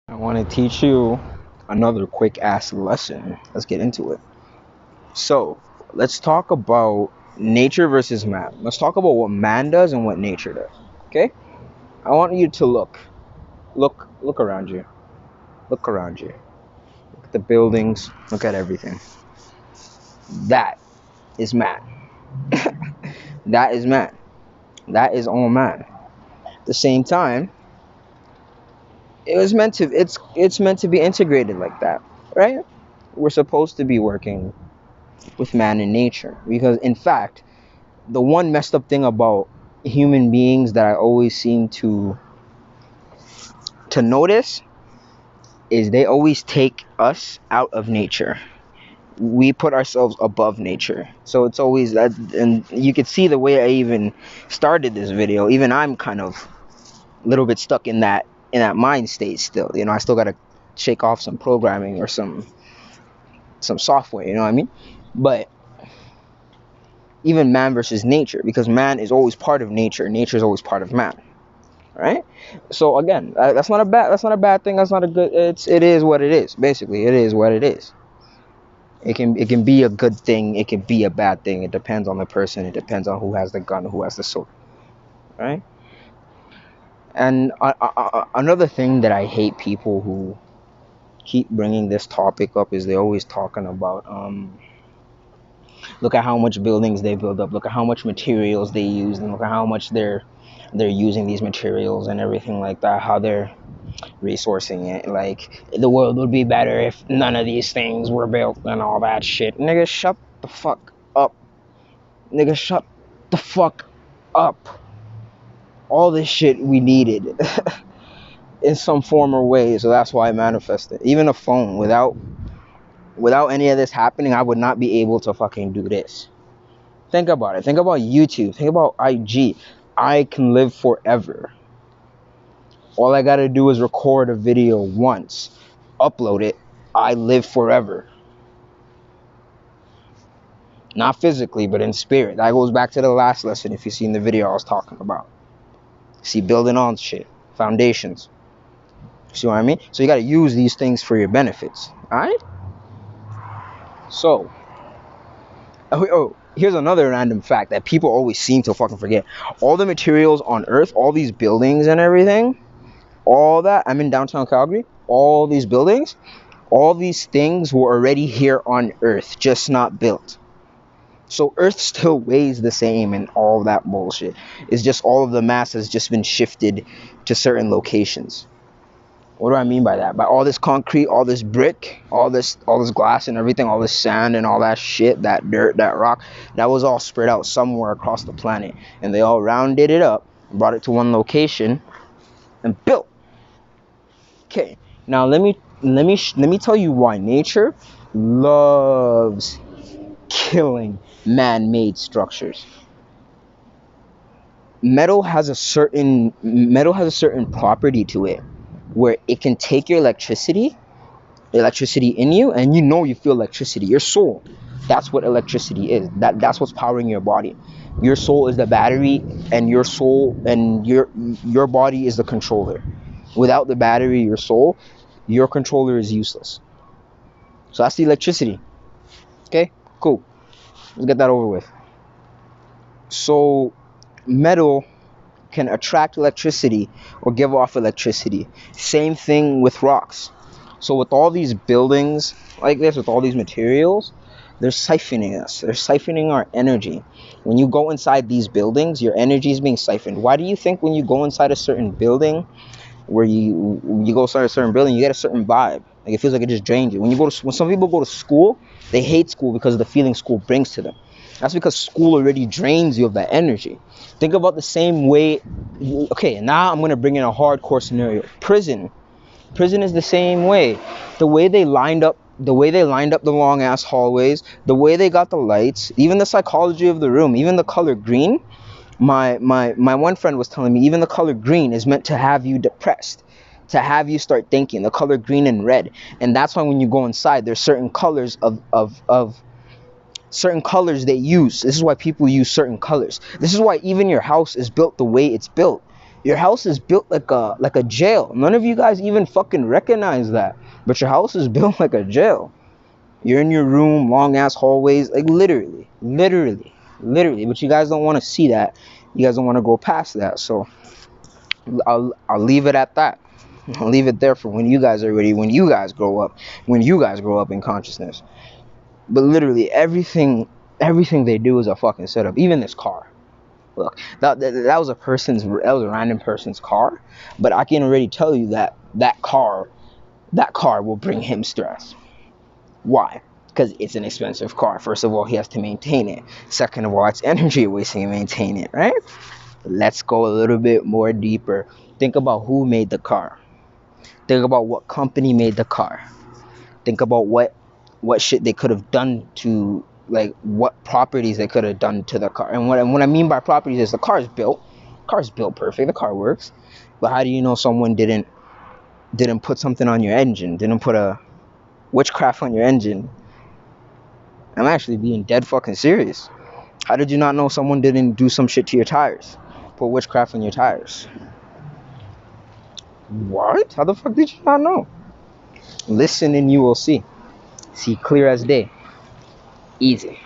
I want to teach you another quick ass lesson. Let's get into it. So, let's talk about nature versus man. Let's talk about what man does and what nature does. Okay? I want you to look around you. Look around you. Look at the buildings, look at everything. That is man. That is man. That is all man. At the same time, it's meant to be integrated like that, right? We're supposed to be working with man and nature because in fact the one messed up thing about human beings that I always seem to notice is they always take us out of nature. We put ourselves above nature, so it's always that. And you could see the way I even started this video, even I'm kind of a little bit stuck in that mind state still. I still gotta shake off some programming or some software, you know what I mean? But even man versus nature, because man is always part of nature, nature is always part of man, right? So again, that's not a bad thing. That's not a good. It is what it is. Basically, it is what it is. It can be a good thing. It can be a bad thing. It depends on the person. It depends on who has the gun, who has the sword, right? And another thing that I hate people who keep bringing this topic up is they always talking about look at how much buildings they build up, look at how much materials they use, and look at how much they're using these materials and everything like that, how they're resourcing it. Like, the world would be better if none of these things were built and all that shit. Nigga, shut the fuck up. Nigga, shut the fuck up. All this shit we needed in some form or way, so that's why I manifested. Even a phone, without any of this happening, I would not be able to fucking do this. Think about it. Think about YouTube. Think about IG. I can live forever. All I gotta do is record a video once, upload it, I live forever. Not physically, but in spirit. That goes back to the last lesson if you've seen the video I was talking about. See, building on shit. Foundations. See what I mean? So you gotta use these things for your benefits. Alright? So, here's another random fact that people always seem to fucking forget. All the materials on Earth, all these buildings and everything, all that, I'm in downtown Calgary, all these buildings, all these things were already here on Earth, just not built. So Earth still weighs the same and all that bullshit. It's just all of the mass has just been shifted to certain locations. What do I mean by that? By all this concrete, all this brick, all this glass and everything, all this sand and all that shit, that dirt, that rock, that was all spread out somewhere across the planet, and they all rounded it up and brought it to one location and built. Okay, now let me tell you why nature loves killing man-made structures. Metal has a certain property to it where it can take your electricity in you, and you feel electricity. Your soul, that's what electricity is. That's what's powering your body. Your soul is the battery, and your body is the controller. Without the battery, your soul, your controller is useless. So that's the electricity. Okay, cool. Let's get that over with. So metal can attract electricity or give off electricity. Same thing with rocks. So with all these buildings like this, with all these materials, they're siphoning us. They're siphoning our energy. When you go inside these buildings, your energy is being siphoned. Why do you think when you go inside a certain building, where you go inside a certain building, you get a certain vibe? Like, it feels like it just drains you. When some people go to school, they hate school because of the feeling school brings to them. That's because school already drains you of that energy. Think about the same way. Okay, now I'm going to bring in a hardcore scenario. Prison is the same way. The way they lined up the long ass hallways, the way they got the lights, even the psychology of the room, even the color green. My one friend was telling me even the color green is meant to have you depressed, to have you start thinking. The color green and red. And that's why when you go inside, there's certain colors of certain colors they use. This is why people use certain colors. This is why even your house is built the way it's built. Your house is built like a jail. None of you guys even fucking recognize that. But your house is built like a jail. You're in your room, long ass hallways, like literally. But you guys don't want to see that. You guys don't want to go past that. So I'll leave it at that. I'll leave it there for when you guys are ready, when you guys grow up in consciousness. But literally everything they do is a fucking setup. Even this car. Look, that was a random person's car, but I can already tell you that car will bring him stress. Why? Because it's an expensive car. First of all, he has to maintain it. Second of all, it's energy wasting to maintain it, right? Let's go a little bit more deeper. Think about who made the car. Think about what company made the car. Think about what shit they could have done to, like, what properties they could have done to the car. And what I mean by properties is the car is built. The car is built perfect. The car works. But how do you know someone didn't put something on your engine? Didn't put a witchcraft on your engine? I'm actually being dead fucking serious. How did you not know someone didn't do some shit to your tires? Put witchcraft on your tires? What? How the fuck did you not know? Listen and you will see. See clear as day. Easy.